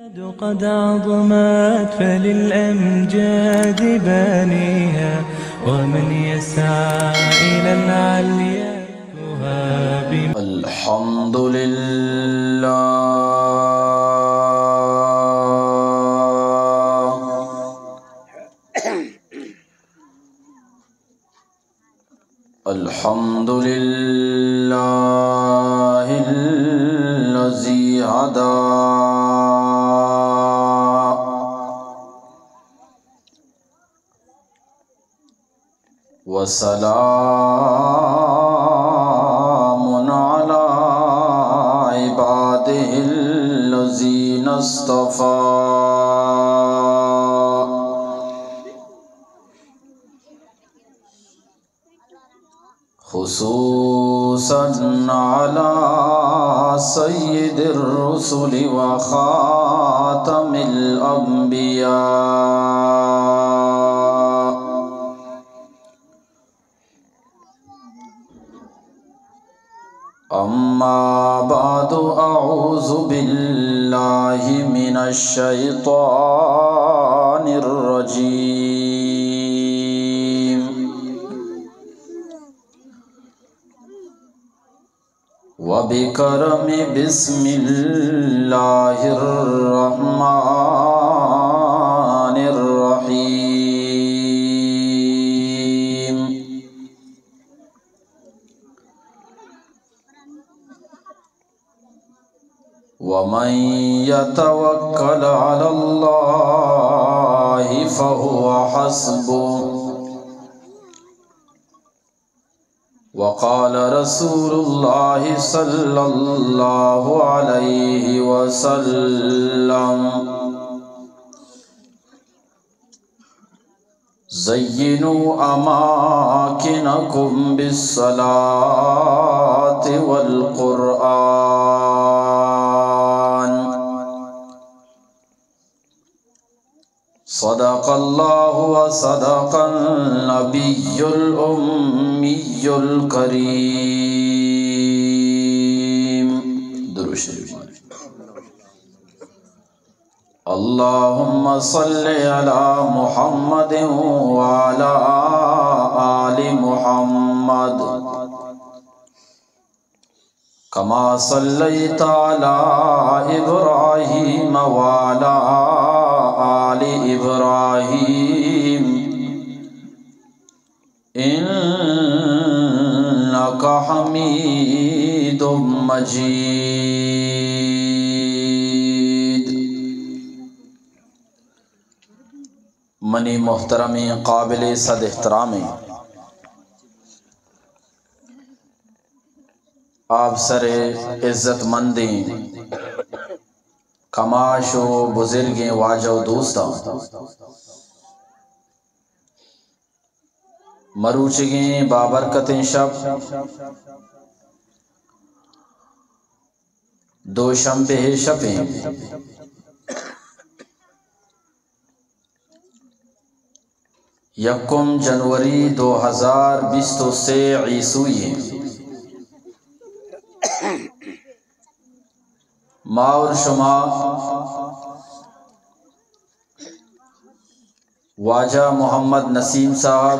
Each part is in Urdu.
قد عظمت فللأمجاد بانيها ومن يسعى إلى العليا تهاب. الحمد لله الحمد لله الذي هدى وسلام على عباده الذين اصطفى خصوصا على سيد الرسل وخاتم الأنبياء أما بعد أعوذ بالله من الشيطان الرجيم وبكرم بسم الله الرحمن الرحيم ومن يتوكل على الله فهو حسبه وقال رسول الله صلى الله عليه وسلم زينوا أماكنكم بالصلاة والقرآن صدق الله وصدق النبي الأمي الكريم. درود شریف. اللهم صل على محمد وعلى آل محمد كما صليت على إبراهيم وعلى آل إبراهيم إنك حميد مجيد. منی محترمی قابل صد احترامی آپ سر عزت مندیں کماش و بزرگیں واجہ و دوستاں مروچگیں بابرکتیں شب دو شنبے شپیں یکم جنوری 2023 عیسوی ما اور شما واجہ محمد نسیم صاحب،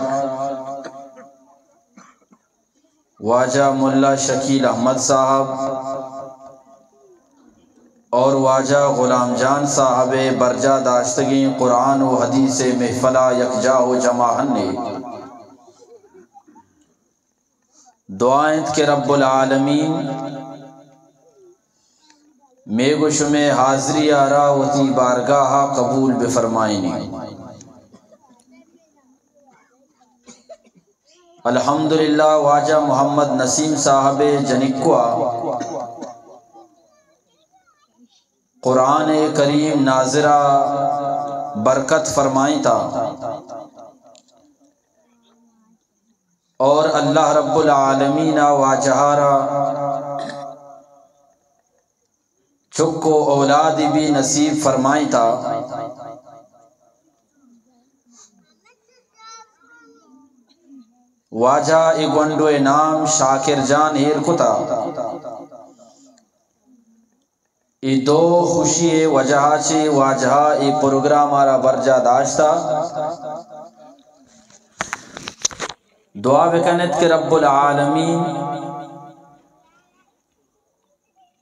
واجہ ملا شکیل احمد صاحب اور واجہ غلام جان صاحب برجا داشتگی قرآن و حدیث محفلہ یکجا و جماعن نے دعائیں کہ رب العالمین میگو شمیں حاضری آرا وتی بارگاہ قبول بفرمائنی. الحمدللہ واجہ محمد نسیم صاحب جنکوا قرآن کریم ناظرہ برکت فرمائیں تا اور اللہ رب العالمین واجہارا چکو اولاد بھی نصیب فرمائیں تا. واجہ اگونڈو نام شاکر جان ہیر کتا ای دو خوشی وجہ چی واجہ ای پروگرام آرا برجا داشتا دعا بکنت کہ رب العالمین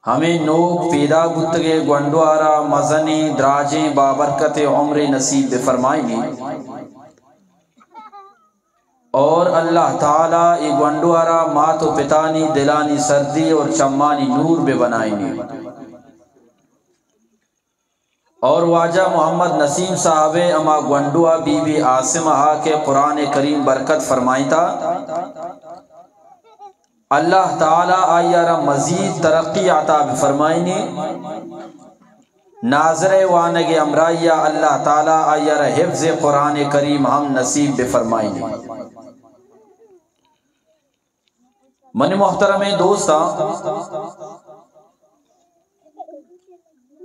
ہمیں نوک پیدا گتگے گونڈوارا مزنی دراجیں بابرکت عمر نصیب فرمائیں گی اور اللہ تعالیٰ ای گونڈوارا مات و پتانی دلانی سردی اور چمانی نور بے بنائیں گی اور واجہ محمد نسیم صاحب اما گونڈوا بی بی عاصمہ کے قرآن کریم برکت فرمائیں تا اللہ تعالیٰ آئیارا مزید ترقی عطا فرمائیں گی ناظر وانگ امرائیہ اللہ تعالیٰ آئیارا حفظ قرآن کریم ہم نصیب فرمائیں گی من محترم دوستا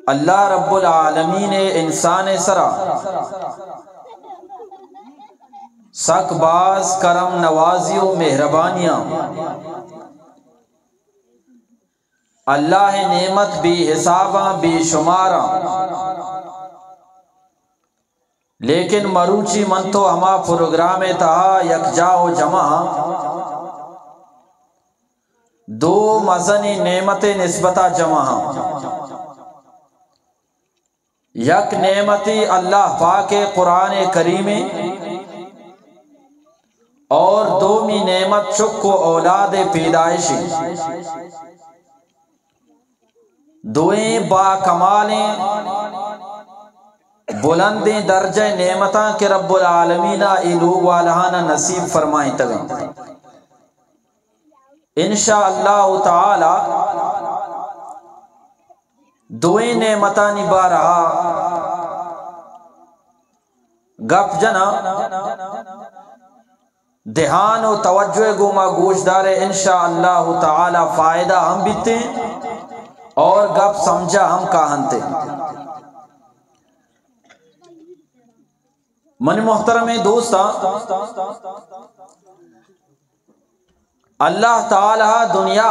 اللہ رب العالمین انسان سرا سک باز کرم نوازی و مہربانیاں اللہ نعمت بھی حساباں بھی شماراں لیکن مروچی من تو ہما پروگرام تہا یکجا و جمع دو مزنی نعمت نسبتہ جمع یک نعمتی اللہ پاک قرآن کریم اور دومی نعمت چک و اولاد پیدائشی دوئیں با کمالیں بلندیں درجہ نعمتاں کے رب العالمین ای لوگ والہانا نصیب فرمائیں تگا انشاءاللہ تعالی دوئیں نعمتانی بارہا گپ جنا دھیان و توجہ گوما گوشدار انشاءاللہ تعالی فائدہ ہم بیتے اور گپ سمجھا ہم کہانتے من محترم دوستا اللہ تعالی دنیا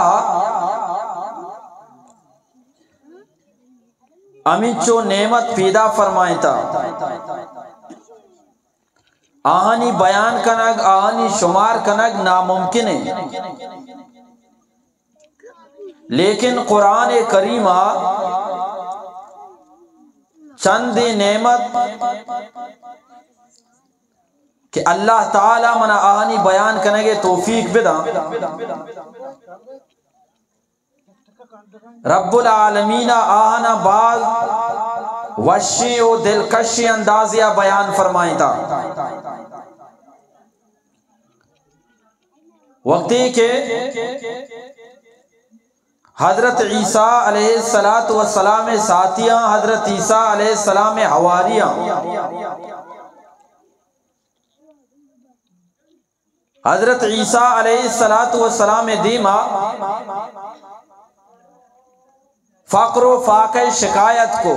امیچو نعمت پیدا فرمائیں تا آہنی بیان کنگ آہنی شمار کنگ ناممکن ہے لیکن قرآن کریمہ چند نعمت کہ اللہ تعالی منا آہنی بیان کنگے توفیق بدا رب العالمین آہنا بعض وشی و دلکشی اندازیہ بیان فرمائیں تا وقتی کہ حضرت عیسیٰ علیہ السلام ساتھیاں حضرت عیسیٰ علیہ السلام حواریاں حضرت عیسیٰ علیہ السلام دیما فقر و فاقہ شکایت کو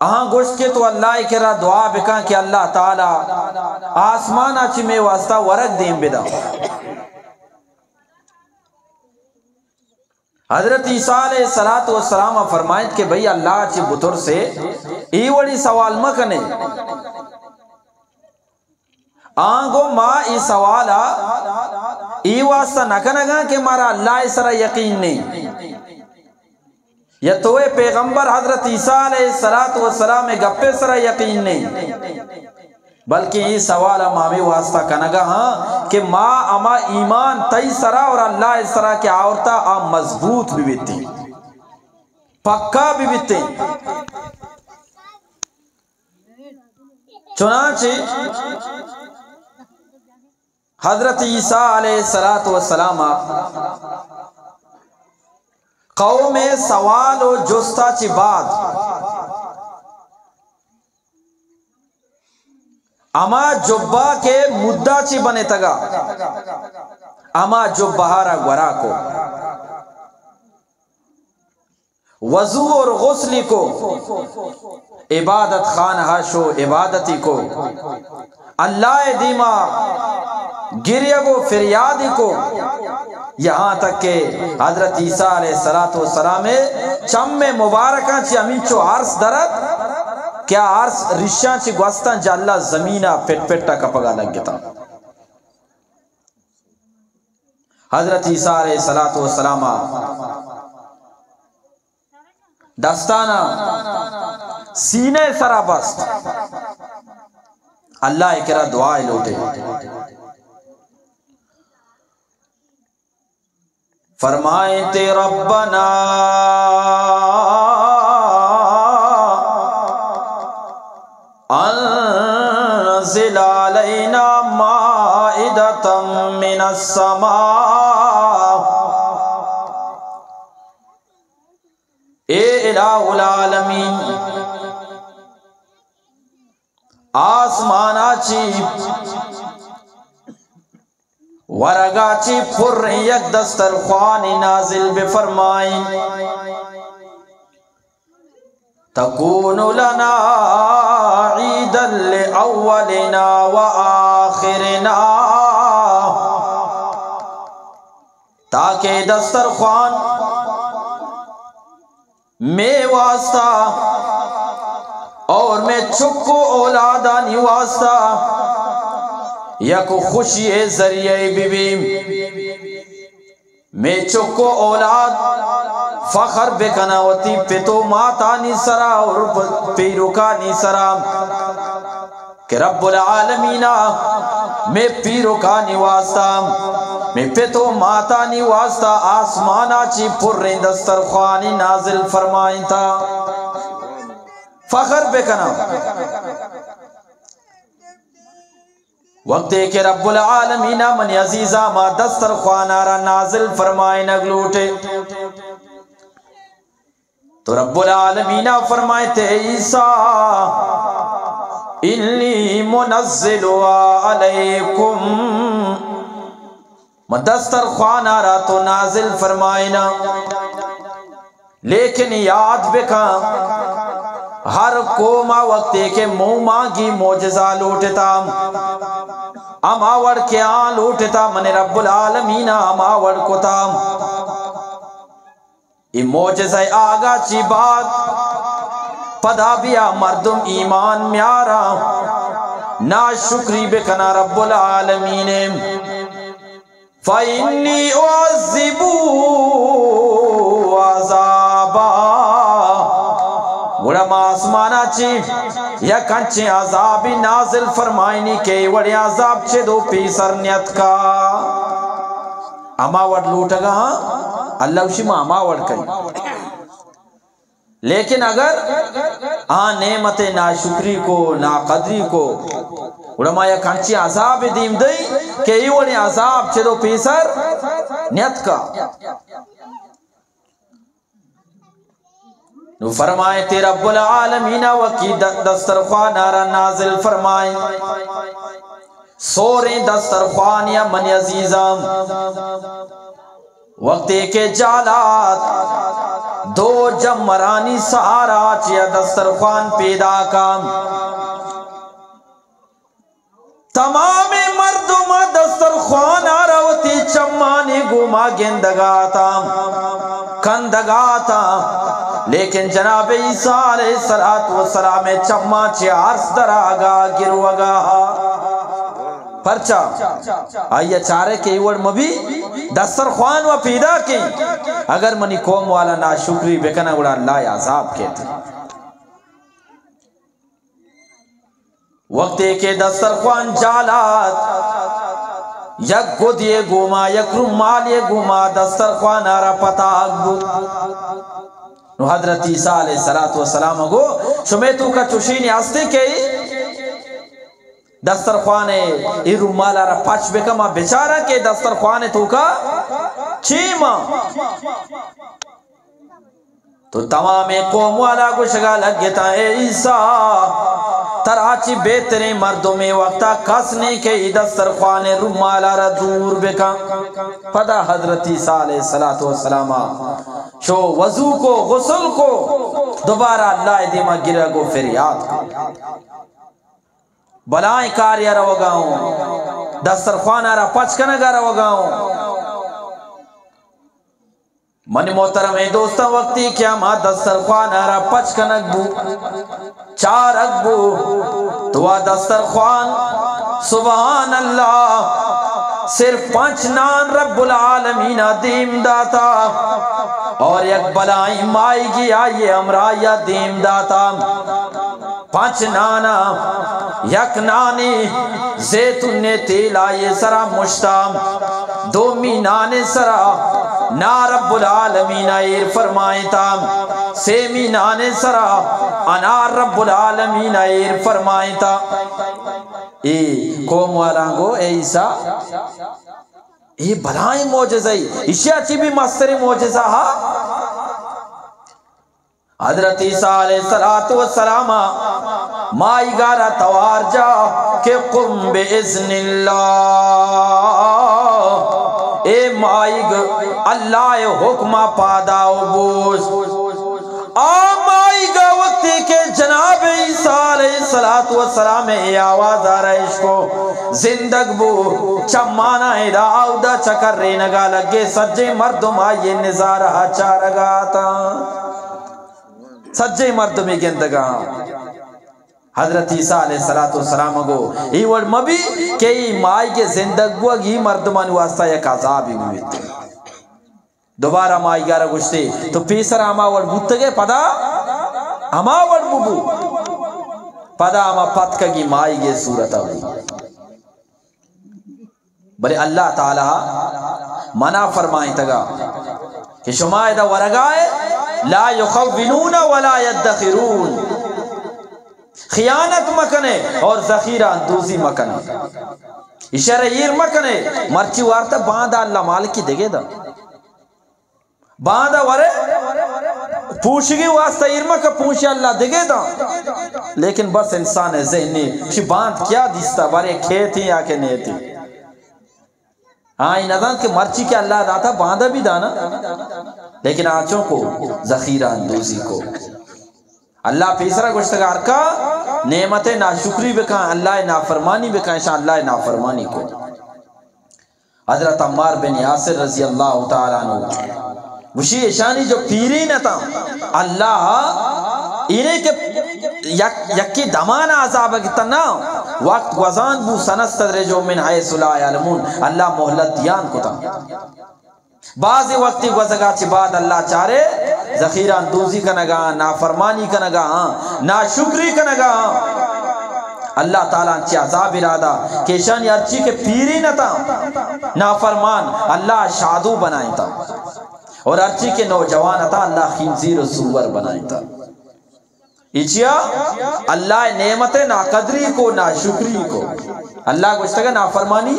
آہاں گوشت کے تو اللہ کرا دعا بکا کہ اللہ تعالی آسمان آچی میں واسطہ ورق دیم بدا حضرت عیسیٰ علیہ السلام فرمائید کہ بھئی اللہ آچی بطر سے ای وڑی سوال مکنے آنگو ماں ای سوالا ای واسطہ نکنگا کہ مارا اللہ اسرا یقین نہیں یا توے پیغمبر حضرت عیسیٰ علیہ السلام گپے سرا یقین نہیں بلکہ یہ سوالا ماں واسطہ کنگا ہاں کہ ماں اما ایمان تی سرا اور اللہ اسرا کے آورتا آم مضبوط بھی بیتی پکا بھی بیتی چنانچہ حضرت عیسیٰ علیہ السلام قوم سوال و جستا چی بعد اما جبہ کے مدہ چی بنے تگا اما جبہارا گورا کو وضو اور غسلی کو عبادت خانہ شو عبادتی کو اللہ دیما گریہ کو فریادی کو، یہاں تک کہ حضرت عیسیٰ علیہ السلام چم میں مبارکہ چی امیچو عرص درد کیا عرص رشاں چی گوستان جا اللہ زمینہ پٹ پٹا کپگا لگ گتا. حضرت عیسیٰ علیہ السلام دستانہ سینے سرا بست اللہ اکرہ دعائے لوٹے. فرمائیں تے ربنا انزل علینا مائدتا من السماء، اے الہ العالمین آسمانا چی ورگا چی پر یک دسترخوان نازل بفرمائیں، تکون لنا عیدا لأولنا وآخرنا، تاکہ دسترخوان میں واسطہ اور میں چکو اولادانی واسطہ یک خوشی ذریعہ بی بی، میں چکو اولاد فخر بکناوتی پتو ماتانی سرا اور پیروکانی سرا کہ رب العالمین میں پیروکانی واسطہ میں پتو ماتانی واسطہ آسمانا چی پر دسترخوانی نازل فرمائیں تھا. فخر بکنا وقت کہ رب العالمین من عزیزہ ما دسترخوان آرہ نازل فرمائیں نگلوٹے تو رب العالمین فرمائے تے عیسیٰ انی منزل علیکم، دسترخوان آرہ تو نازل فرمائنا، لیکن یاد بکا ہر قومہ وقتے کے مانگی معجزہ لوٹتا، اماوڑ کے آن لوٹتا من رب العالمین اماوڑ کو تا. یہ معجزہ آگا چی بات پدا بیا مردم ایمان میارا نا شکری بکنا رب العالمین. فَإِنِّي أُعَذِّبُ عَذَابًا، گوڑا ما آسمانا چی یا کنچے عذابی نازل فرمائنی کے وڑی عذاب چے دو پیسر نیت کا. اما وڑ لوٹا گا اللہ اسی ما اما وڑ کئی، لیکن اگر نعمت ناشکری کو ناقدری کو گوڑا یا کنچے عذاب دیم دئی کہ یہ وڑی عذاب چے دو پیسر نیت کا. نو فرمائے تے رب العالمین وکی دسترخوان آرہ نازل فرمائیں، سوریں دسترخوان یا من عزیزم وقتے کے جالات دو جمرانی سہارا چیا دسترخوان پیدا کام. تمام مردم دسترخوان آروتی چمانی گوما گندگاتا کندگاتا، لیکن جناب عیسیٰ علیہ السلام چمہ چی عرص دراغا گروگا پرچا آئیے چارے کے ایوڑ مبی دسترخوان و پیدا کی، اگر منی قوم والا ناشکری بکنا گوڑا اللہ عذاب کہتے. وقتے کے دسترخوان جالات یک گودیے گوما یک رمالیے گوما دسترخوان آرہ پتا اگبو. نو حضرت عیسیٰ علیہ السلام گو شمیتو کا چوشینی آستے کئی دسترخوانے ای رمال آرہ پچ بکما بیچارہ کے دسترخوانے تو کا چیما تو تمام قوم والا کو شگا لگ گتا اے عیسیٰ تراچی بہترین مردوں میں وقتا کسنے کے دسترخوان رمالا را دور بکا. پدا حضرت عیسیٰ علیہ السلام شو وضو کو غسل کو دوبارہ اللہ دیما گرہ گو فریاد کو. بلائیں کاریا روگاؤں دسترخوان را پچ کنگا روگاؤں من محترم دوستا وقتی کیا ما دسترخوان را پچ کنگ بو چارک بو تو دسترخوان سبحان اللہ صرف 5 نان رب العالمین دیم داتا اور یک بلائی مائی گیا یہ امرایا دیم داتا 5 نانا یک نانی زیتون نے تیل آئے سرا مشتام 2 مینانے سرا نا رب العالمین ایر فرمائیں تام 6 مینانے سرا انار رب العالمین ایر فرمائیں تا اے قوم والانگو اے عیسیٰ اے بلائیں موجزائی اشیاء چی بھی مستری موجزہ ہا حضرت عیسیٰ علیہ السلام مائی گارا توار جا کہ قم بِإِذْنِ اللہ اے مائی گا اللہ حکمہ پاداؤ بوز مائی گا وقتی کہ جناب عیسیٰ علیہ السلام اے آواز آ رہا اس کو زندگ بو چمانا ایدہ آودہ چکر رینگا لگے سجے مردم آئیے نظارہ چارگا تا سجے مردمی گندگا حضرت عیسیٰ علیہ السلام کو ای وڑ مبی کہ ای مائی کے زندگو اگی مردمان واسطہ یک عذابی ہوئیتے دوبارہ مائی گارا گشتے تو پیسر اما وڑ بوتگے پدا اما وڑ بو پدا اما پتکگی مائی کے صورت ہوئی بلے اللہ تعالی منع فرمائیں تگا کہ شمائدہ ورگائے لا یخونون ولا یدخرون خیانت مکنے اور ذخیرہ اندوزی مکنے اشارہ یہ مکنے مرچی وارتا باندھا اللہ مالک کی دگے دا باندھا ورے پوشگی واسطہ ارمہ کا پوشی اللہ دگے دا لیکن بس انسان ہے ذہنی کہ باندھ کیا دیستا بارے کھیتی یا کہ نیتی ہاں نظام کہ مرچی کے اللہ داتا باندھا بھی دانا لیکن آنچوں کو ذخیرہ اندوزی کو اللہ پیسرہ گشتگار کا نعمت ناشکری بکائیں اللہ نافرمانی بکائیں شاہ اللہ نافرمانی کو حضرت عمار بن یاسر رضی اللہ تعالیٰ عنہ وشی اشانی جو پیری نہ تھا اللہ انہیں کہ یکی دمان عذاب کتنا وقت گوزان بو سنستدرجو من حیث لا یعلمون اللہ محلت دیان کو تھا بعضی وقتی گوزگا چی بعد اللہ چارے ذخیرہ اندوزی کنگا نافرمانی کنگا ناشکری کنگا اللہ تعالیٰ انچی عذاب ارادہ کہ شان ارچی کے پیری نہ تھا نافرمان اللہ شادو بنائیں تھا اور ارچی کے نوجوان تھا اللہ خنزیر و سور بنائیں تھا اچھیا اللہ نعمت ناقدری کو ناشکری کو اللہ گوشتگا نافرمانی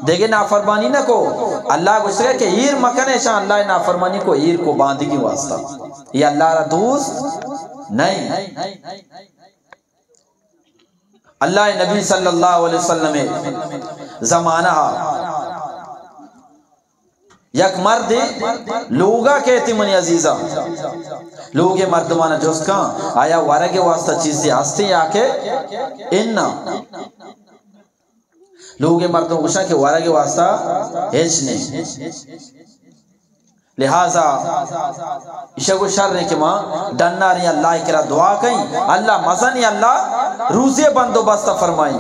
دیکھے نافرمانی نہ کو اللہ گوشتگا کہ ایر مکنے شاہ اللہ نافرمانی کو ایر کو باندھی کی واسطہ یہ اللہ را دوست نہیں اللہ نبی صلی اللہ علیہ وسلم زمانہ یک مرد لوگا کہتی منی عزیزہ لوگ مردمانہ جوست کان آیا ورگے واسطہ چیزیں ہستی آکے اننا لوگ مردم کچھا کہ ورگے واسطہ ہیچ نہیں لہذا اشگو شر نے کہ ماں ڈننا رہی اللہ کرا دعا کہیں اللہ مزنی اللہ روزے بندو بستہ فرمائیں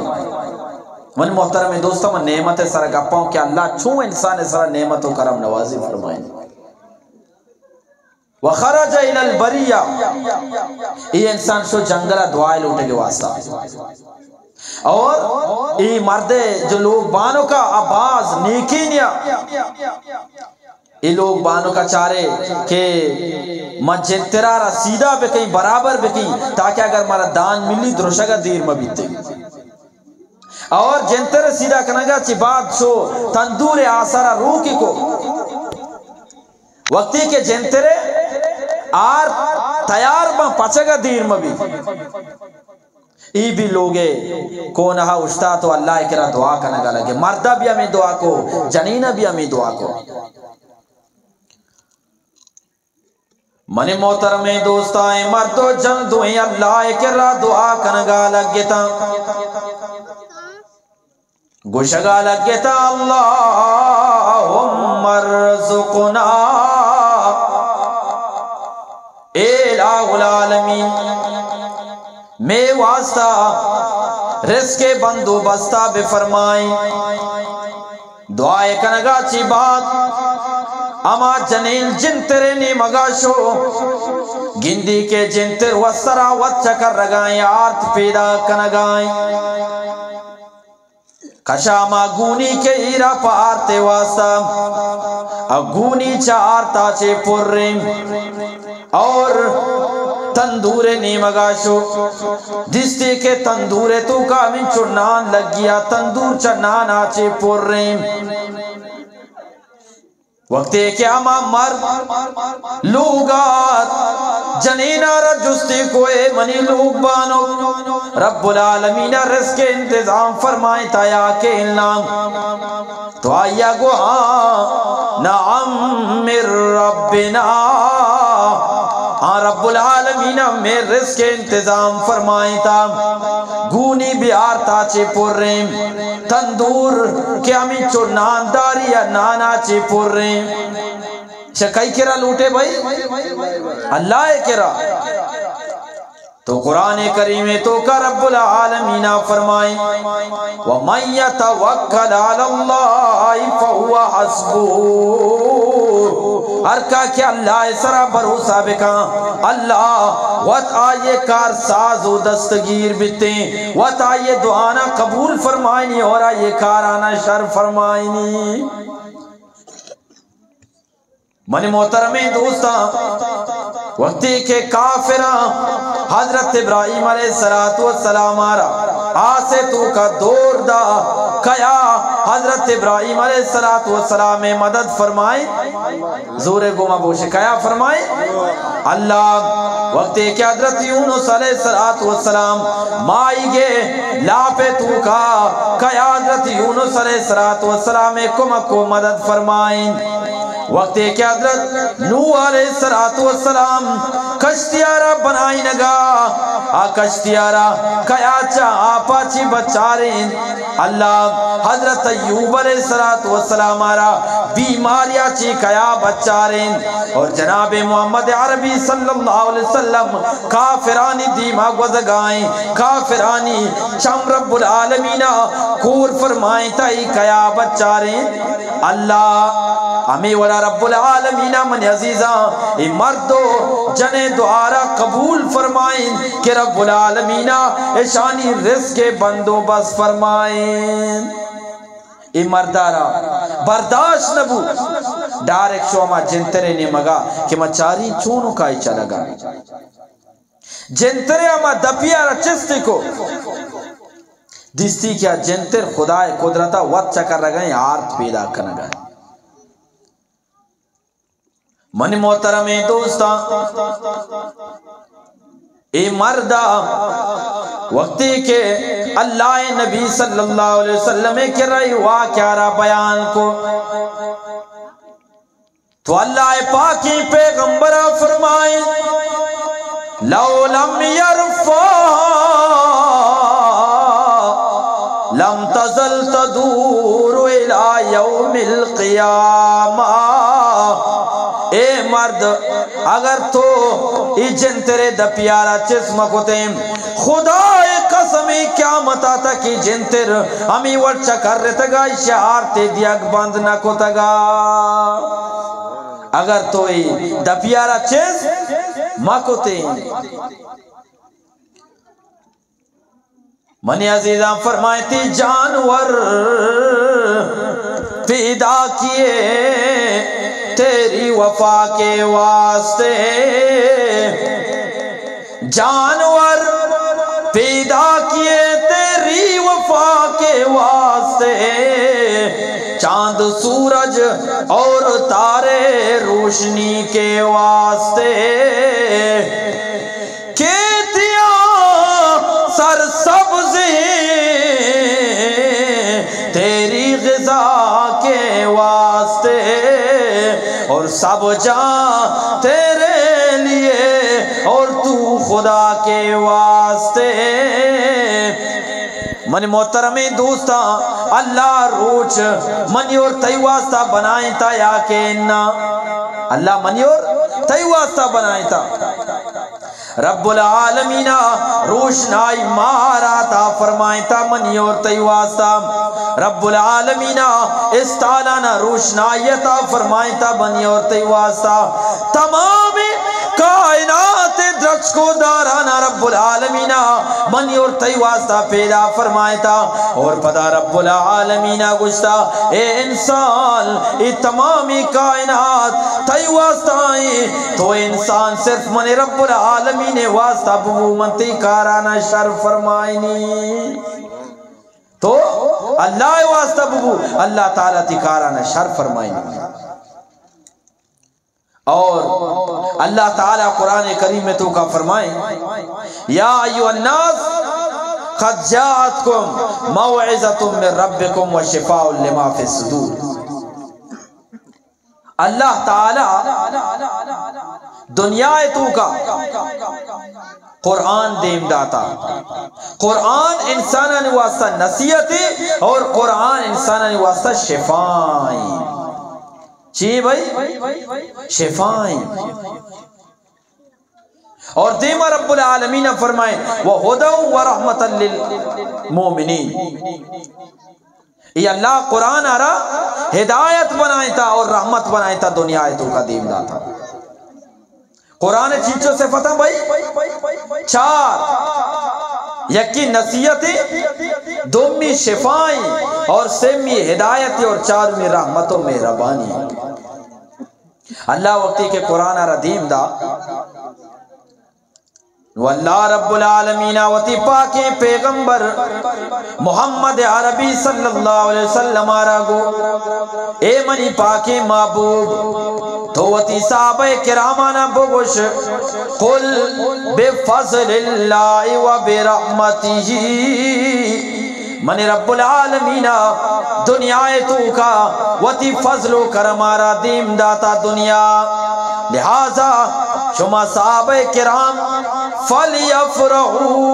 من محترم دوستوں من نعمت سر گپاؤں کہ اللہ چھو انسان سر نعمت و کرم نوازی فرمائیں وخرج الى البریہ یہ انسان شو جنگلہ دعائے لوٹے کے واسطہ اور یہ مردے جو لوگ بانوں کا آباز نیکی نیا یہ لوگ بانوں کا چارے کہ مجھن ترارا سیدھا بے کہیں برابر بے کہیں تاکہ اگر مارا دان ملی درشگا دیر مبیتے اور جنتر سیدھا کنگا چی بات شو تندور آسارا روکی کو وقتی کے جنتر آر تیار با پچگا دیر مبی ای بھی لوگے کونہا اشتا تو اللہ کرا دعا کنگا لگے مردہ بھی ہمیں دعا کو جنینہ بھی ہمیں دعا کو منی محترم دوستائیں مردو جن دوئیں اللہ کرا دعا کنگا لگے تا گوشگا لگتا اللہم ارزقنا الہ العالمین میں واسطہ رزق بندوبستہ بفرمائیں دعائے کنگا چی بات اما جنین جنترے نے مگاشو گندی کے جنتر وسرا وچکر رگائیں آرت پیدا کنگائیں کشاما گونی کے ایرا پارتے واسطہ گونی چارتا چے پریں اور تندور نیمگاشو دستے کے تندور تو کا من چنان لگ گیا تندور چنان آچے پور رہے وقت قیامہ مرد لوگات جنینہ رجستے کوئے منی لوگ بانو رب العالمین رزق انتظام فرمائیں تایا کے انلام تو آیا گو ہاں نعم من ربنا رب العالمین میں رزق انتظام فرمائیں تا گونی بیار تاچے پور رہے تندور کیا میں چنان داری یا نانا چے پور رہے شکائی کرا لوٹے بھائی اللہ کرا تو قرآن کریم تو کا رب العالمین فرمائیں وَمَن يَتَوَكَّلْ عَلَى اللَّهِ فَهُوَ حَسْبُهُ ہر کا کہ اللہ سرا بھروسہ بکا اللہ وط آئیے کار ساز و دستگیر بتیں وط آئیے دعانا قبول فرمائنی اور آئیے کارانا شر فرمائنی منی محترمی دوستاں وقتی کے کافران حضرت ابراہیم علیہ السلام آرہ آسے تو کا دور دا کیا حضرت ابراہیم علیہ السلام میں مدد فرمائیں زور گمہ بوشے کیا فرمائیں اللہ وقتی کہ حضرت یونس علیہ السلام مائی گے لاپے تو کا کیا حضرت یونس علیہ السلام میں کمک کو مدد فرمائیں وقت کہ حضرت نوح علیہ السلام کشتیارہ بنائی نگا کشتیارہ کیا چاہا پاچی بچارین اللہ حضرت ایوب علیہ السلام آرہ بیماریا چی کیا بچارین اور جناب محمد عربی صلی اللہ علیہ وسلم کافرانی دیما گوزگائیں کافرانی چم رب العالمین کور فرمائیں تائی کیا بچارین اللہ ہمیں والا رب العالمین من عزیزاں ای مردو جنے دعارہ قبول فرمائیں کہ رب العالمین اشانی رزق بندو بس فرمائیں ای مردارہ برداشت نبو ڈائریکٹ شو ہما جنترے نے مگا کہ مچاری چونوں کا ہی چلا گا جنترے ہما دپیارہ چستے کو دستی کیا جنتر خدا قدرتا وقت چکر رگائیں آرت پیدا کرنا گئے منی محترم دوستاں اے مردہ وقتی کہ اللہ نبی صلی اللہ علیہ وسلم کے رہی واقعہ بیان کو تو اللہ پاکی پیغمبرہ فرمائیں لو لم یرفع لم تزل تدور الى یوم القیامہ اے مرد اگر تو ای جنترے دپیارا چسم کو تیم خدا قسمی قیامت آتا کی جنتر ہمیں ورچا کر رہتا گا اشعار تے دیاگ بند نہ کو تگا اگر تو ای دپیارا چسم ماں کو تیم منی عزیزاں فرمائے تھی جانور پیدا کیے تیری وفا کے واسطے جانور پیدا کیے تیری وفا کے واسطے چاند سورج اور تارے روشنی کے واسطے کھیتیاں سرسبزیں تیری غذا کے واسطے اور سب جان تیرے لیے اور تو خدا کے واسطے من محترم دوستا اللہ روچ منی اور تی واسطہ بنائیں تا یا کہ اللہ منی اور تی واسطہ بنائیں تا رب العالمین روشنائی مارا تا فرمائیں تا منی اور تی واسطہ رب العالمین استعلانا روشنائی تا فرمائیں تا منی اور تی واسطہ تمام کائنات درخت کو دارانا رب العالمین منی اور تی واسطہ پیدا فرمائے تا اور پدا رب العالمین گشتا اے انسان اے تمامی کائنات تی واسطہ آئیں تو انسان صرف من رب العالمین واسطہ ببو منتی کارانا شر فرمائنی تو اللہ واسطہ ببو اللہ تعالیٰ تی کارانا شر فرمائنی اور اللہ تعالیٰ قرآن کریم میں تو کا فرمائیں یا ایوہ الناس قد جاءتکم موعظۃ من ربکم وشفاء لما فی الصدور اللہ تعالیٰ دنیا تو کا قرآن دیم داتا قرآن انسانہ واسطہ نصیحتی اور قرآن انسانہ واسطہ شفائیں چی بھائی شفائیں اور دیما رب العالمین فرمائیں وَهُدًى وَرَحْمَةً لِّلْمُؤْمِنِينَ یہ اللہ قرآن آرہ ہدایت بنائیں تا اور رحمت بنائیں تا دنیا تو کا دیم داتا قرآن چیچوں سے فتح بھائی چار یکی نصیحتی دومی شفائیں اور سیمی ہدایتی اور چارمی رحمت و مہربانی اللہ وقتی کے قرآن ردیم دا واللہ رب العالمین وتی پاک پیغمبر محمد عربی صلی اللہ علیہ وسلم آرگو اے منی پاک محبوب تو وتی صحابہ کرامانا بگوش قل بفضل اللہ و برحمتہ من رب العالمین دنیا تو کا وتی فضل و کرمارا دیم داتا دنیا لہذا شما صحابہ کرام فَلْيَفْرَحُوا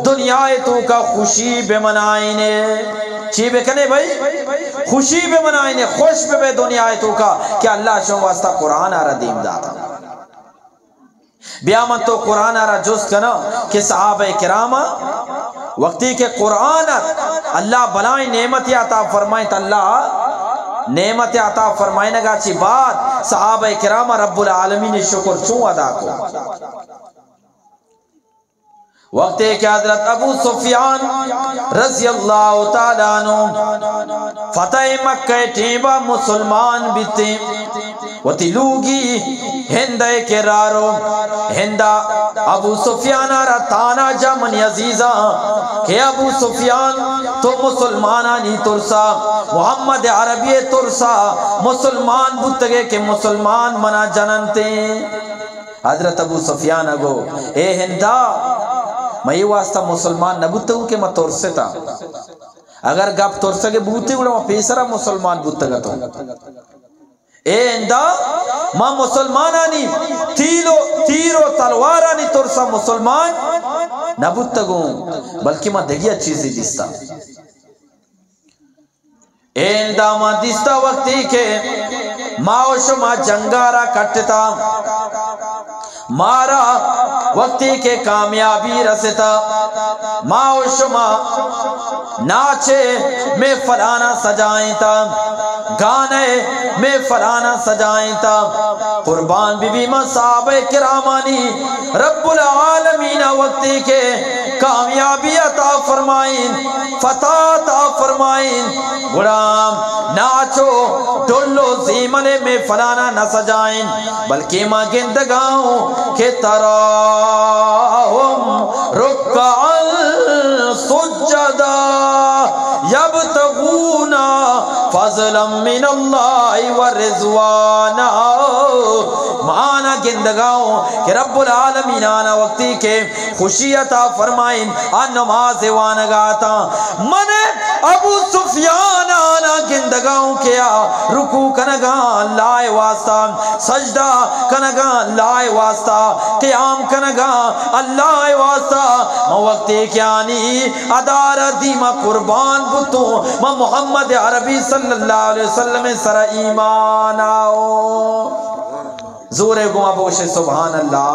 دنیا تو کا خوشی بے منائنے چی بے کنے بھائی خوشی بے منائنے خوش بے دنیا تو کا کہ اللہ شما واسطہ قرآن آرہ دیم داتا بیامن تو قرآن آرہ جز کنا کہ صحابہ کرام وقتی کے قرآنت اللہ بلائیں نعمت عطا فرمائیں تو اللہ نعمت عطا فرمائنے گا چی بات صحابہ کرام رب العالمین شکر چون ادا کو وقت کہ حضرت ابو سفیان رضی اللہ تعالیٰ عنہ فتح مکہ ٹھیبا مسلمان بیتے وتی لوگی ہندہ کے رارو ہندہ ابو سفیان آرہ تانا جمن عزیزہ کہ ابو سفیان تو مسلمانانی ترسا محمد عربی ترسا مسلمان بتگے کہ مسلمان منا جننتے حضرت ابو سفیان اگو اے ہندہ میں یہ واسطہ مسلمان نبوتا ہوں کہ میں ترسے تا اگر گپ ترسے کے بوتے گوڑا میں پیسرا مسلمان بوتا گا تو اے اندہ ماں مسلمانانی تیرو تلوارانی ترسا مسلمان نبوتا گوں بلکہ ماں دگیا چیزی دیستا اے اندہ ماں دیستا وقتی کہ ماں و شما جنگارا کٹتا مارا وقتی کے کامیابی رستا ماں و شما ناچے میں فلانا سجائیں تا گانے میں فلانا سجائیں تا قربان بی بی صحابہ کرامانی رب العالمین وقتی کے کامیابی عطا فرمائیں فتح عطا فرمائیں غلام ناچو ڈولو زیمنے میں فلانا نہ سجائیں بلکہ ماں گندگاؤں کہ تراہم رکعا سجدا یبتغون فضلا من اللہ ورضوانا، مانا گندگاؤں کہ رب العالمین آنا وقتی کے خوشی عطا فرمائن آن نماز وانگاتا من ابو سفیان آنا گندگاؤں کیا رکوع کنگان لائے واسطہ، سجدہ کنگان لائے واسطہ، قیام کنگان اللہ واسطہ، میں وقتی کیانی ادار دیما قربان بتوں میں محمد عربی صلی اللہ علیہ وسلم سر ایمان آؤ، زور گما بوشے سبحان اللہ۔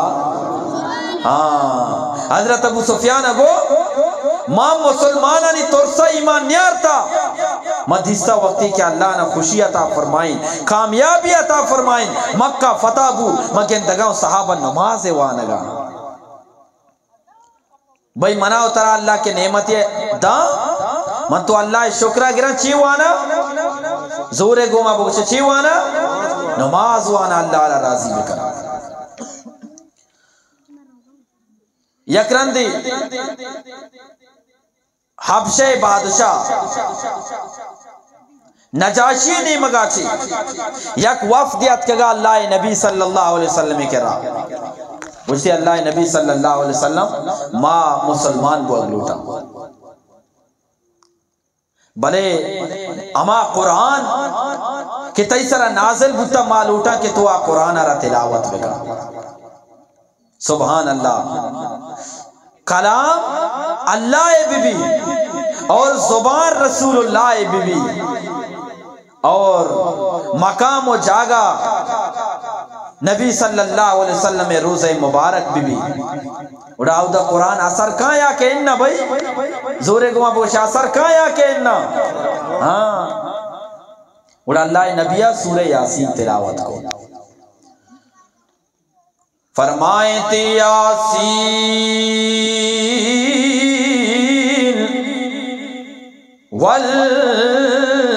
ہاں حضرت ابو سفیان گو ماں مسلمانانی ترسا ایمان نیارتا مدھستا وقتی کہ اللہ نے خوشی عطا فرمائیں کامیابی عطا فرمائیں مکہ فتح بو مگن دگاؤں صحابہ نماز وانگا بھئی مناؤ ترا اللہ کے نعمت دا من تو اللہ شکرہ گران چی وانا زور گوما بوچھے چی وانا نماز وانا اللہ علیہ راضی بکنا۔ یکرندی حبشہ بادشاہ نجاشی نے مگاچی یک وفدیت کگا اللہ نبی صلی اللہ علیہ وسلم کے راہ پوچھتے اللہ نبی صلی اللہ علیہ وسلم ما مسلمان کو اگلوٹا بلے اما قرآن کہ تیسرا نازل بھتا مالوٹا کہ تو آ قرآن را تلاوت بگا سبحان اللہ، کلام اللہ بی بی اور زبان رسول اللہ بی بی اور مقام و جاگا نبی صلی اللہ علیہ وسلم روز مبارک بی بی اڑاؤ دا قرآن اثر کہاں یا کہ انہا بھائی زورے گما بوشا اثر کہاں یا کہ انہا ہاں اڑا اللہ نبیہ سورہ یاسین تلاوت کو فرمائیں تی یاسین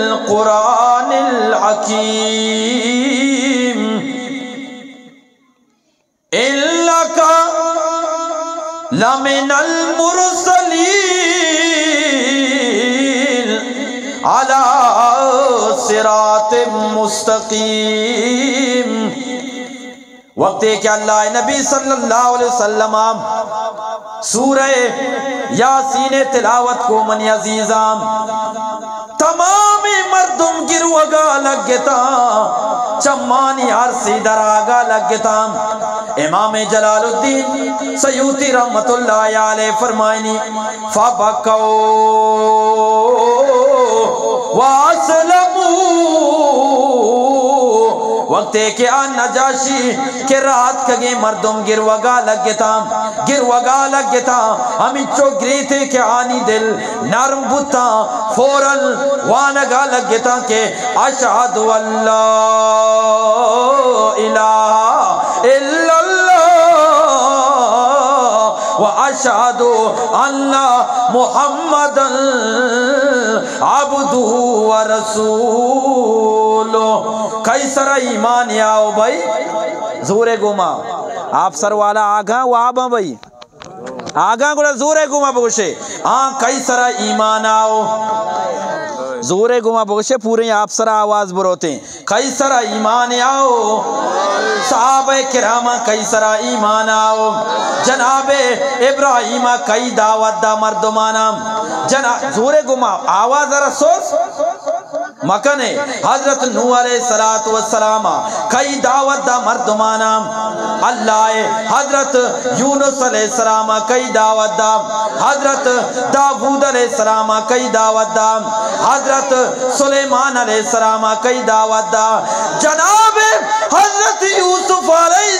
والقرآن الحکیم انکا لمن المرسلین علی صراط مستقیم۔ وقت ہے کہ اللہ نبی صلی اللہ علیہ وسلم سورہ یاسین تلاوت کو من عزیزام تمام مردم گروگا لگتا چمانی عرصی دراگا لگتا۔ امام جلال الدین سیوطی رحمت اللہ علیہ فرمائنی فَبَكَوْا وَأَسْلَمُوا، وقت ہے کہ آن نجاشی کہ رات کگے مردم گروگا لگتا ہمیں چو گری تھے کہ آنی دل نرم بتا فوراً وانگا لگتا کہ اشہد اللہ الہ الا اللہ واشہد ان محمد عبدہ ورسول۔ کئی سرہ ایمان یاؤ بھائی زورے گوما آپ سر والا آگاں وہ آباں بھائی آگاں گوڑا زورے گوما بگوشے کئی سرہ ایمان آؤ زورے گوما بگوشے پورے آپ سرہ آواز بروتے ہیں کئی سرہ ایمان آؤ صحابہ کرامہ کئی سرہ ایمان آؤ جناب ابراہیم کئی دعوت دا مردمانا زورے گوما آواز ذرا سوس مکنے حضرت نوح علیہ السلام کئی دعوت دا مردمانا اللہ حضرت یونس علیہ السلام کئی دعوت دا حضرت داود علیہ السلام کئی دعوت دا حضرت سلیمان علیہ السلام کئی دعوت دا جناب حضرت یوسف علیہ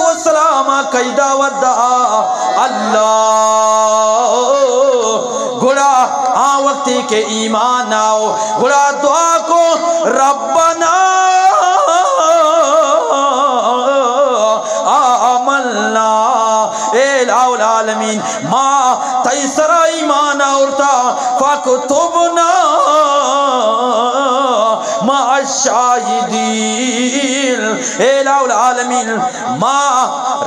السلام کئی دعوت دا اللہ گڑا وقتی کے ایمان آؤ گڑا دعا کو ربنا آمنا الہ العالمین ما تیسرا ایمان آورتا فاکتبنا مع الشاہدین الہ العالمین ما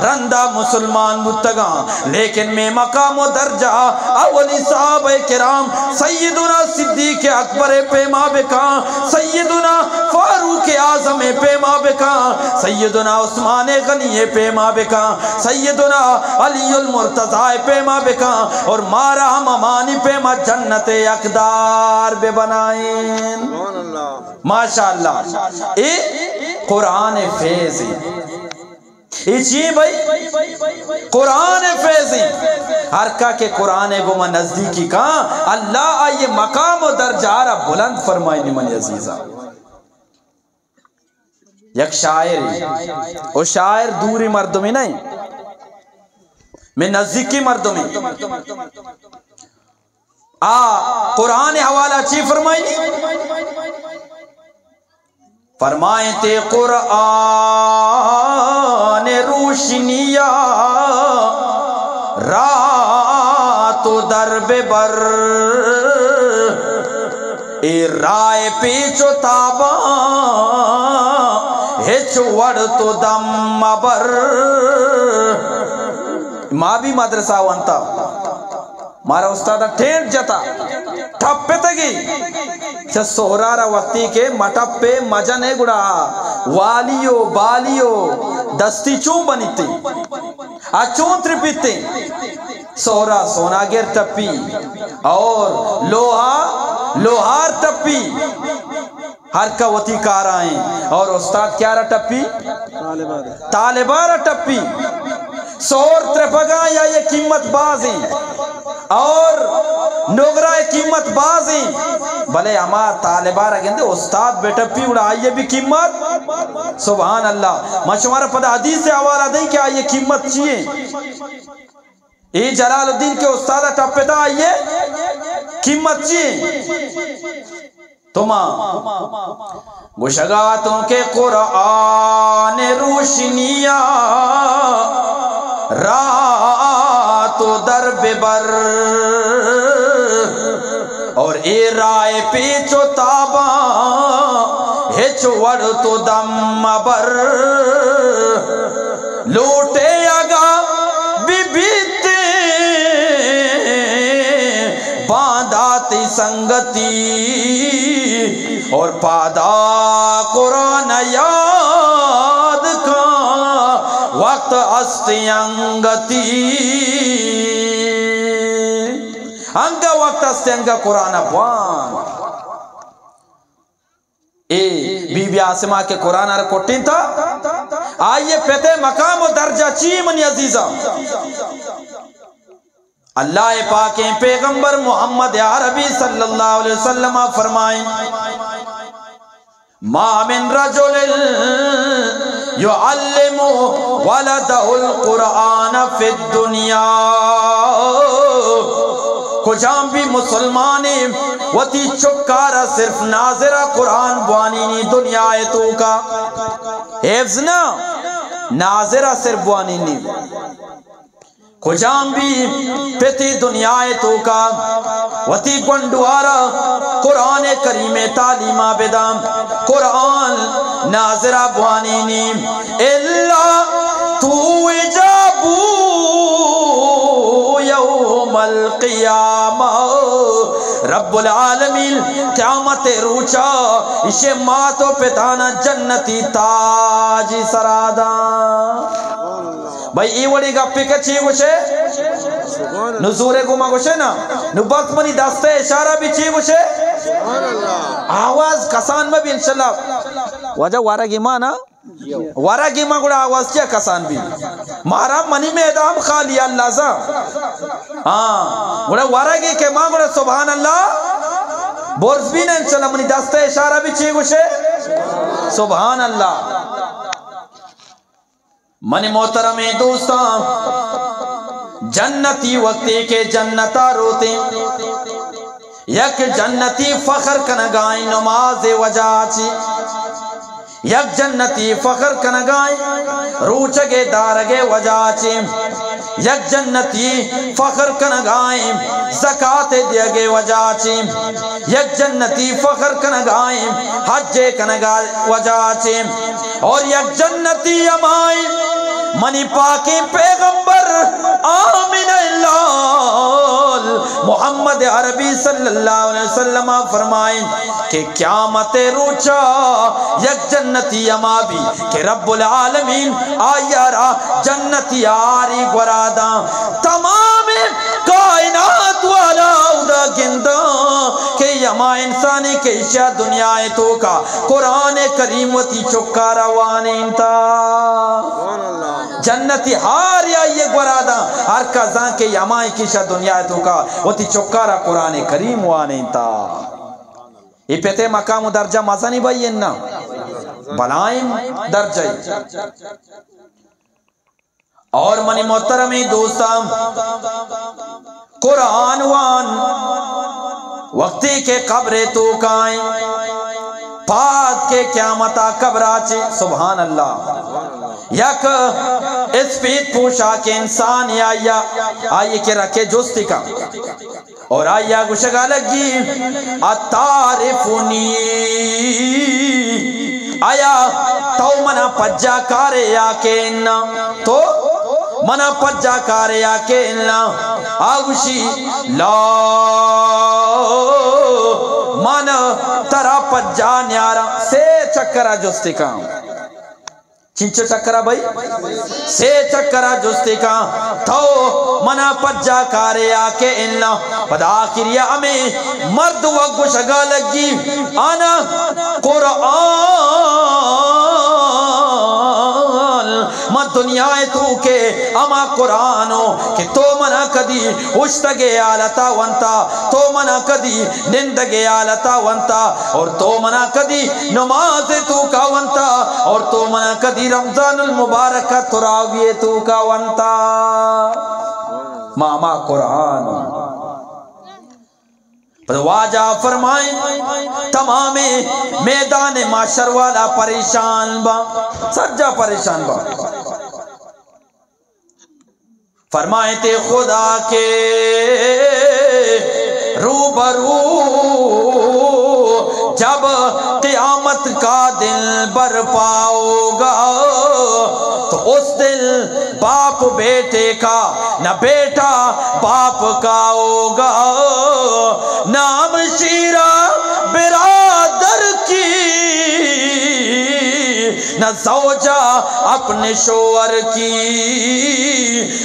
رندہ مسلمان بتگا لیکن میں مقام و درجہ اولی صحابہ کرام سیدنا صدیق اکبر پیما بکا سیدنا فاروق اعظم پیما بکا سیدنا عثمان غنی پیما بکا سیدنا علی المرتضی پیما بکا اور مارا ہم امانی پیما جنت اقدار بے بنائیں ماشاءاللہ اے قرآن فیضی اچھی بھائی قرآن فیضی ہر کا کہ قرآن گما نزدیکی کہاں اللہ آئیے مقام و درجہ رہا بلند فرمائنی من عزیزہ یک شاعری وہ شاعر دوری مردمی نہیں میں نزدیکی مردمی قرآن حوالہ چی فرمائنی فرمائیں تے قرآن روشنیا رات و درب بر اے رائے پیچو تابا ہچ وڑ تو دم بر ماں بھی مدرسہ وانتا مارا استادہ ٹھیٹ جتا ٹھپے تگی چھا سہرارا وقتی کے مٹپ پہ مجنے گڑا والیو بالیو دستی چون بنی تھی چون ترپیتے سہرا سوناگر ٹپی اور لوہار ٹپی ہر کا وطی کار آئیں اور استاد کیا رہا ٹپی طالبارہ ٹپی سور ترپگا یا یہ قیمت بازی اور نوگرہ قیمت بازی بلے ہمارا طالبارہ گندے استاد بیٹا پی اڑا آئیے بھی قیمت سبحان اللہ مشمارہ پدہ حدیث سے حوالہ دیں کہ آئیے قیمت چیئے ای جلال الدین کے استادہ ٹپے دا آئیے قیمت چیئے تمہاں گشگاتوں کے قرآن روشنیاں رات و درب بر اور اے رائے پیچو تابا ہچ وڑ تو دم بر لوٹے آگا بی بیتے باندھاتی سنگتی اور پادا قرآن یاد کا وقت استی انگتی انگا وقت استی انگا قرآن بوان بی بی آسمہ کے قرآن آرہ کوٹین تھا آئیے پیتے مقام و درجہ چی منی عزیزہ اللہ پاک پیغمبر محمد عربی صلی اللہ علیہ وسلم فرمائیں ما من رجل يعلم ولده القرآن في الدنيا کجام بھی مسلمانی وطی چکارا صرف ناظرہ قرآن بوانینی دنیا تو کا حفظ نا ناظرہ صرف بوانینی کجام بھی پیتی دنیا تو کا وطی گنڈوارا قرآن کریم تعلیمہ بدام قرآن ناظرہ بوانینی اللہ تو اجابو یوم القیامہ رب العالمین قیامت روچا اسے ماتو پتانا جنتی تاجی سرادا بھائی ای وڑی گپی کچھی گوشے نزور گما گوشے نا نبات منی دستے اشارہ بھی چی گوشے آواز کسان میں بھی انشاءاللہ وجہ وارا گیما نا وارا گیما گوڑا آواز کیا کسان بھی مارا منی میں ادام خالی اللہ سا گوڑا وارا گی کے ماں گوڑا سبحان اللہ بورس بھی نا انشاءاللہ منی دستے اشارہ بھی چی گوشے سبحان اللہ منی محترم دوستان جنتی وقتی کے جنتا روتے یک جنتی فخر کنگائیں نماز وجہ چی یک جنتی فخر کنگائیں روچگے دارگے وجہ چی یک جنتی فخر کنگائیں زکاة دیگے وجہ چی یک جنتی فخر کنگائیں حج کنگا وجہ چی اور یک جنتی امائیں منی پاکی پیغمبر آمین اللہ محمد عربی صلی اللہ علیہ وسلم فرمائیں کہ قیامت روچا یک جنتی اما بھی کہ رب العالمین آیارا جنتی آری گورادا تمام کائنات والا ادا گندہ کہ یما انسانی کے اشیاء دنیا تو کا قرآن کریم تی چکا روان انتا جنتی ہار یا یہ گورادا ہر کزاں کے یما اشیاء دنیا تو کا وہ تی چکا را قرآن کریم وان انتا یہ پیتے مقام و درجہ مزہ نہیں بھائی اننا بلائم درجہ اور منی محترمی دوستان قرآن وان وقتی کے قبر تو کائیں پاد کے قیامتا قبراچے سبحان اللہ یک اس پیت پوشا کے انسان آئیے کے رکھے جستی کا اور آئیے گشگا لگی اتارفونی آیا تو منا پجا کارے یا کے اننا تو منا پجا کارے یا کے اننا آگوشی لا مانا ترا پجا نیارا سے چکرہ جستی کا چینچے چکرہ بھائی سے چکرہ جستی کا تو منا پجا کارے آکے اننا پدا آخری ہمیں مرد وگو شگا لگی آنا قرآن ما دنیا تو کے اما قرآنو کہ تو منا کدی اشتگے آلتا وانتا تو منا کدی نندگے آلتا وانتا اور تو منا کدی نماز تو کا وانتا اور تو منا کدی رمضان المبارک تراویہ تو کا وانتا ماما قرآن واجہ فرمائیں تمام میدان معاشر والا پریشان با سجا پریشان با فرمائیں تے خدا کے روبرو جب قیامت کا دل برپاؤ گا تو اس دل باپ بیٹے کا نہ بیٹا باپ کا ہوگا نام شیرہ برادر کی نہ زوجہ اپنے شوہر کی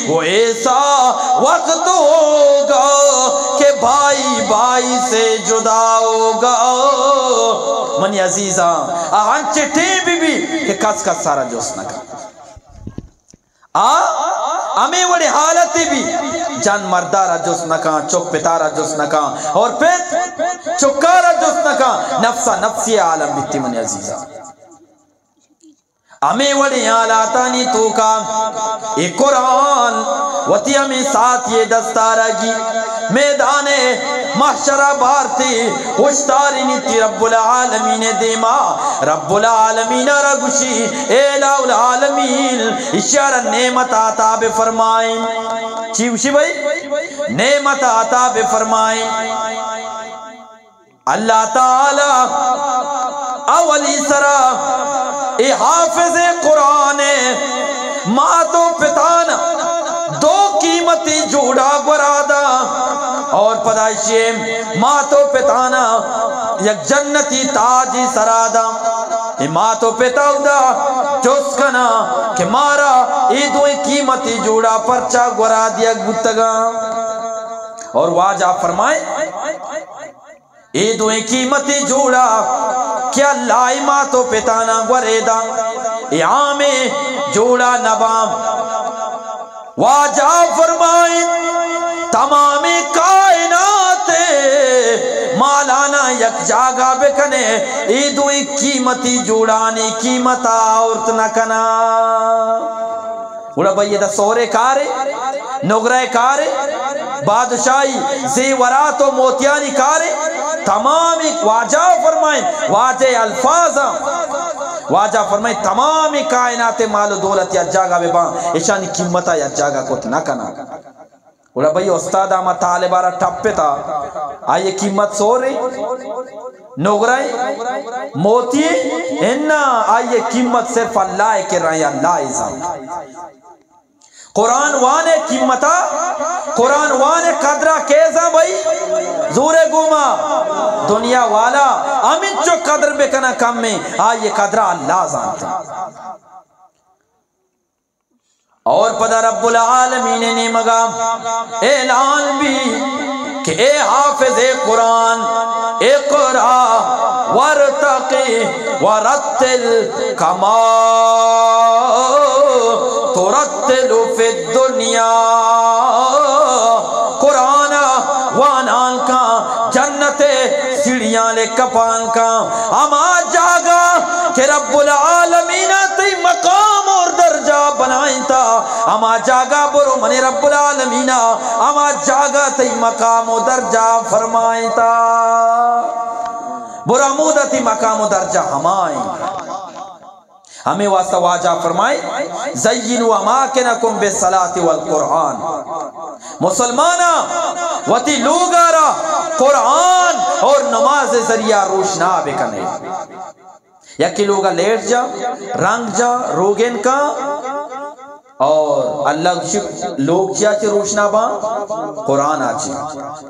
وہ ایسا وقت ہوگا کہ بھائی بھائی سے جدا ہوگا منی عزیزاں آہن چٹے بھی کہ کس کس سارا جوس نہ کر ہمیں وڑی حالتی بھی جان مردارا جس نکا چک پتارا جس نکا اور پھر چکارا جس نکا نفسا نفسی عالم بیتی منی عزیزہ ہمیں وڑی حالاتانی تو کا ایک قرآن وطی ہمیں ساتھ یہ دستارہ گی میدان محشرہ بارتی ہوشتاری نیتی رب العالمین دیما رب العالمین رگوشی الہ العالمین اشارہ نعمت آتا بے فرمائیں چیوشی بھائی نعمت آتا بے فرمائیں اللہ تعالی اولی سرا اے حافظ قرآن ماں تو پتانا دو قیمتی جوڑا گرادا اور پدائشی ماں تو پتانا یک جنتی تاجی سرادا ماں تو پتا دا جس کنا کہ مارا ای دوئی قیمتی جوڑا پرچا گرا دیا گتگا اور واجہ فرمائے ای دوئی قیمتی جوڑا کیا لائی ماں تو پتانا گوریدا یہاں میں جوڑا نبام واجہ فرمائیں تمام کائنات مالانا یک جاگا بکنے ای دوئی قیمتی جوڑانی قیمتا عورت نہ کنا بولا بھئی دا سورے کارے نگرے کارے بادشاہی زیورات و موتیانی کارے تمامی واجہ فرمائیں واجہ الفاظا واجہ فرمائیں تمامی کائنات مال و دولت یا جاگا بے بان اشانی قیمتا یا جاگا کو نہ کنا بولا بھئی استاد آمد طالبارا ٹپے تا آئیے قیمت سو رہی نگرائیں موتی انہا آئیے قیمت صرف اللہ کے رہے اللہ ازام قرآن وانے قیمتا قرآن وانے قدرہ کیسا بھائی زور گوما دنیا والا امین چو قدر بکنا کم میں یہ قدرہ اللہ زانتا اور پدہ رب العالمین نے مقام اعلان بھی کہ اے حافظ قرآن اقرا ورتقی ورتل کما ترتل فی الدنیا قرآن وانان کا جنت سیڑیاں لے کپان کا اما جاگا کہ رب العالمین تی مقام اور درجہ بنائیں تا اما جاگا برو منی رب العالمین اما جاگا تی مقام و درجہ فرمائیں تا برو مودتی مقام و درجہ ہمائیں ہمیں واسطہ واجہ فرمائے زینوا اماکنکم بالصلاۃ والقرآن مسلمانا وتی لوگارا قرآن اور نماز ذریعہ روشنا بکنے یکی لوگا لیٹ جا رنگ جا روگن کا اور اللہ لوگ چاچے روشنا با قرآن آچے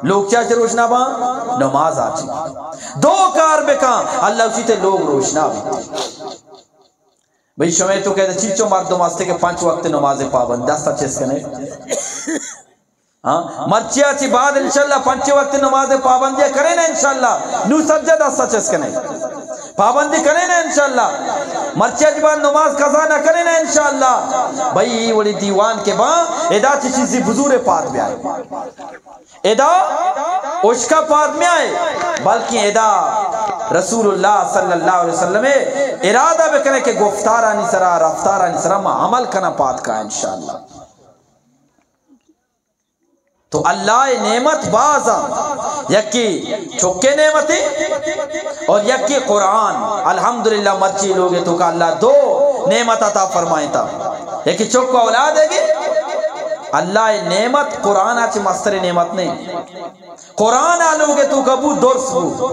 لوگ چاچے روشنا با نماز آچے دو کار بکا اللہ چیتے لوگ روشنا با بھئی شمیں تو کہتے چیچو مردم واسطے کہ 5 وقت نماز پابند دستا چیز کنے مرچیا چی بعد انشاءاللہ 5 وقت نماز پابندیاں کریں نا انشاءاللہ نو سجدہ دستا چیز کنے پابندی کریں نا انشاءاللہ مرچیا چی بعد نماز قضا نہ کریں نا انشاءاللہ بھئی وڑی دیوان کے بعد ادا چی چیزی بزور پاد بھی آئے ادا اشکا پاد میں آئے بلکہ ادا رسول اللہ صلی اللہ علیہ وسلم ارادہ بکنے کہ گفتارانی سرا رفتارانی سرا ما عمل کنا پاد کا انشاءاللہ تو اللہ نعمت بازا یکی چکے نعمتی اور یکی قرآن الحمدللہ مرچی لوگے تو کہ اللہ 2 نعمت عطا فرمائیں تا یکی چک کو اولاد ہے گی اللہ نعمت قرآن آچے مستر نعمت نہیں قرآن آلوگے تو کبو درس بو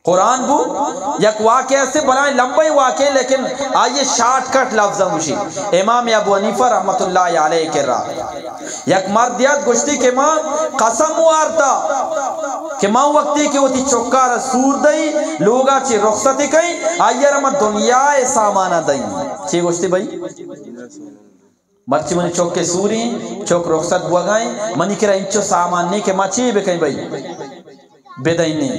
قرآن بو یک واقعہ سے بنائیں لمبائی واقعہ لیکن آئیے شارٹ کٹ لفظ مشی امام ابو حنیفہ رحمت اللہ علیہ کے راہ یک مردیات گشتی کہ ماں قسم وارتا کہ ماں وقتی کہ وہ تی چکار سور دئی لوگا چی رخصتی کئی آئیے رمہ دنیا سامانہ دئی چی گشتی بھئی مرچی منی چوک کے سوری چوک رخصت بوگائیں منی کرا انچو سامان نہیں کہ ماں چی بکیں بھئی بدئی نہیں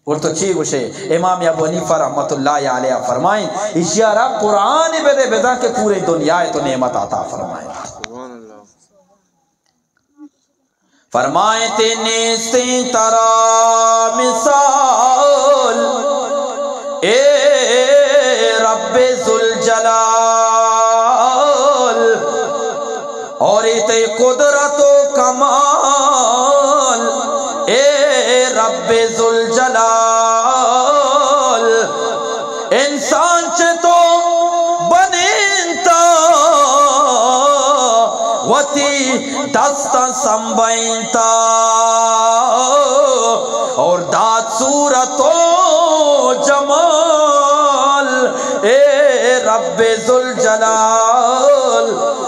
اور تو چی گوشے امام ابو حنیفہ رحمت اللہ علیہ فرمائیں اشیارہ قرآن بدے بدا کے پورے دنیا تو نعمت عطا فرمائیں فرمائیں نیستی ترا مثال اے رب ذوالجلال اور ایتے قدرت و کمال اے رب ذوالجلال انسان چے تو بنینتا وتی دستا سنبینتا اور داد صورت و جمال اے رب ذوالجلال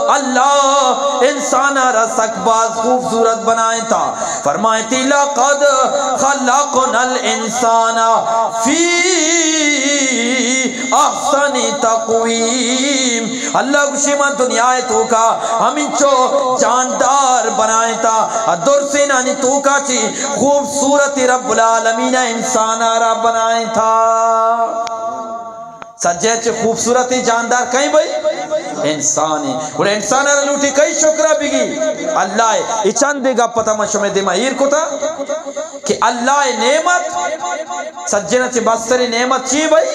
اللہ انسان رسک باز خوبصورت بنائیں تا فرمائیں تی لقد خلقنا الانسان فی احسن تقویم اللہ کشیمان دنیا تو کا ہم انچو جاندار بنائیں تا درسینانی تو کا چی خوبصورت رب العالمین انسان را بنائیں تا سجے چے خوبصورتی جاندار کہیں بھئی انسانی اور انسان را لوٹی کئی شکرہ بگی اللہ اچان دے گا پتہ مشمع دے مہیر کو تھا کہ اللہ نعمت سجنہ چے بستری نعمت چی بھئی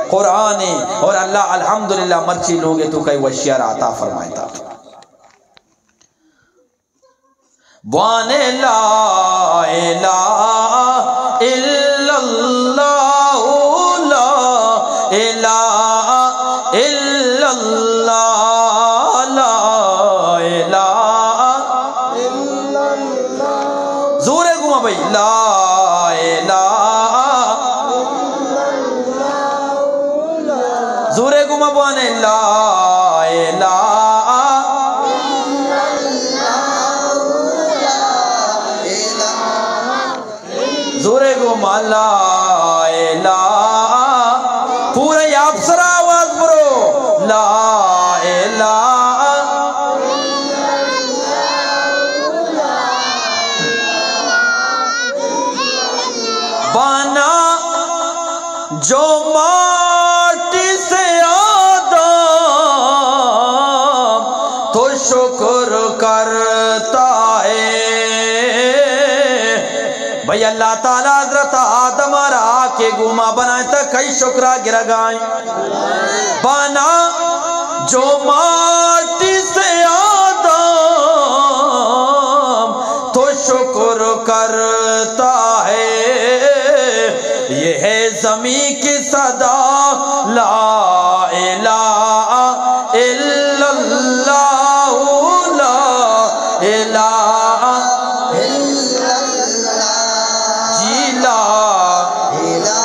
قرآن اور اللہ الحمدللہ مرچی لوگے تو کئی وشیار عطا فرمائے تھا وانے لا الہ الا اللہ لا الہ الا اللہ لا الہ الا اللہ زورے گھوما بھئی لا الہ الا اللہ زورے گھوما بوانے لا الہ لا الہ پورے آپ سرا آواز برو لا الہ بنا جو ماٹی سے آدم تو شکر کرتا ہے بھئی اللہ تعالیٰ حضرت آدم آ کے گما بنائے تا کئی شکرہ گرہ گائیں بنا جو ماٹی سے آدم تو شکر کرتا ہے یہ ہے زمین کی صدا لا الہ الا اللہ لا الہ الا اللہ جی لا الہ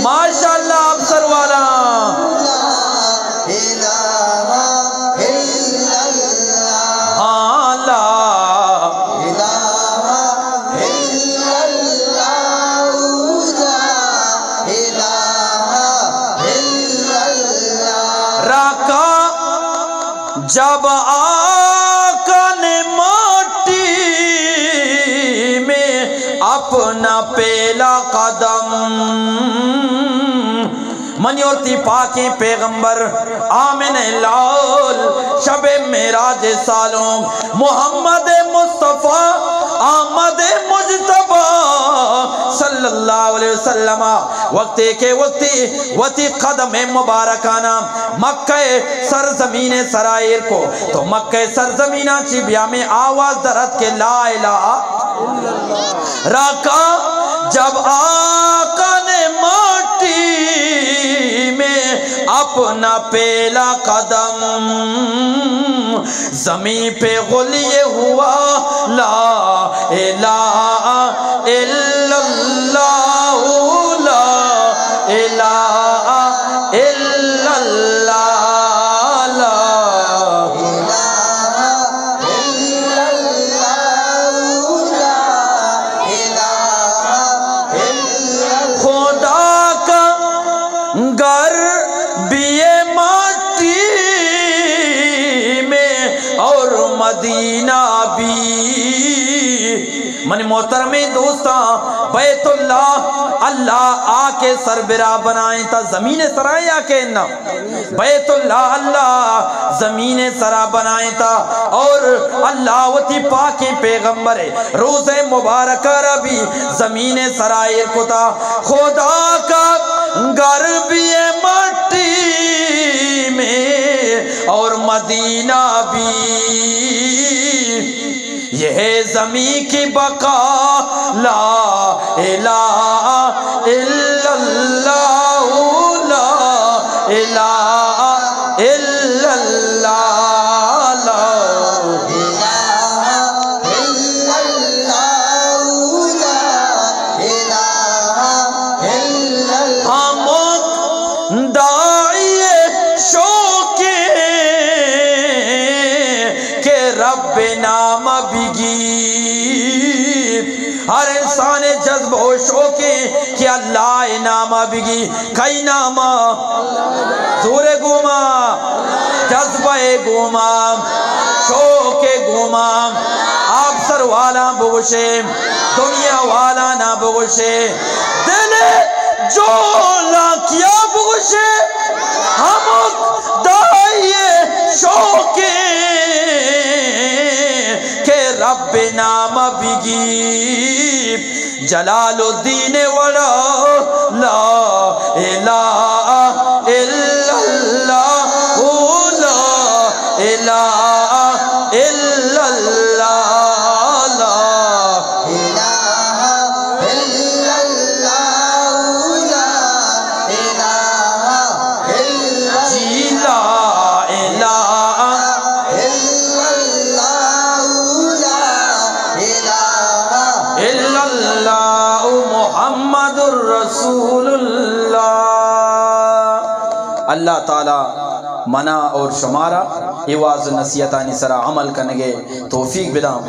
ماشاءاللہ آپ سروالا ہاں لا جب آقا نے ماٹی میں اپنا پہلا قدم منیورتی پاکی پیغمبر آمن لال شب معراج سالوں محمد مصطفیٰ آمد مجتبہ صلی اللہ علیہ وسلم وقتی کے وقتی قدم مبارکانہ مکہ سرزمین سرائر کو تو مکہ سرزمینہ چی بیا میں آواز درد کے لا الہ راکا جب آقا نے ماٹی میں اپنا پہلا قدم زمین پہ غلیے ہوا لا الہ الا اللہ لا الہ الا اللہ لا الہ الا اللہ لا الہ الا خدا کا گھر بھی ماٹی میں اور مدینہ بھی منی محترمی دوستاں بیت اللہ اللہ آکے سربراہ بنائیں تا زمین سرائیں آکے نا بیت اللہ اللہ زمین سرا بنائیں تا اور اللہ وطی پاکی پیغمبر روز مبارکہ ربی زمین سرائر کو تا خدا کا گھر بھی مٹی میں اور مدینہ بھی یہ ہے زمین کی بقا لا الہ الا اللہ لا الہ الا اللہ لا الہ الا اللہ لا الہ الا اللہ ہم داعی شوقے کہ رب نام بگی ہر انسان جذب و شوقے کہ اللہ نام بگی کئی نام زور گوما جذب گوما شوق گوما آپ سر والا بگوشے دنیا والا نہ بگوشے دل جولا کیا بگوشے ہم دائیے شوقے کہ رب نام بگی جلال الدین وڑا لا الہ الا اللہ لا الہ الا اللہ لا الہ الا اللہ لا الہ الا جی لا الہ الا اللہ لا الہ الا اللہ محمد الرسول اللہ اللہ تعالی منا اور شمارا ایواز نصیحتانی سرا عمل کرنگے توفیق بدام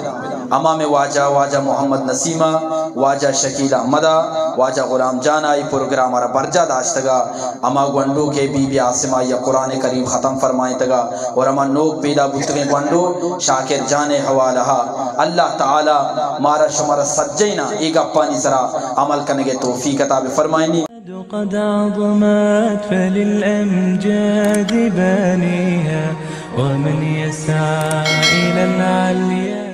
امام واجہ محمد نسیمہ واجہ شکیل احمدہ واجہ غلام جان آئی پروگرام ہمارا برجہ داشتگا اما گونڈو کے بی بی عاصمہ یا قرآن کریم ختم فرمائیں تگا اور اما نوک پیدا بتگیں گونڈو شاکر جان حوالہ اللہ تعالی مارا شمارا سجینا ایگا پانی ذرا عمل کرنے کے توفیق عطا فرمائنی قد عظمت فللأمجاد بانيها ومن يسعى إلى العليا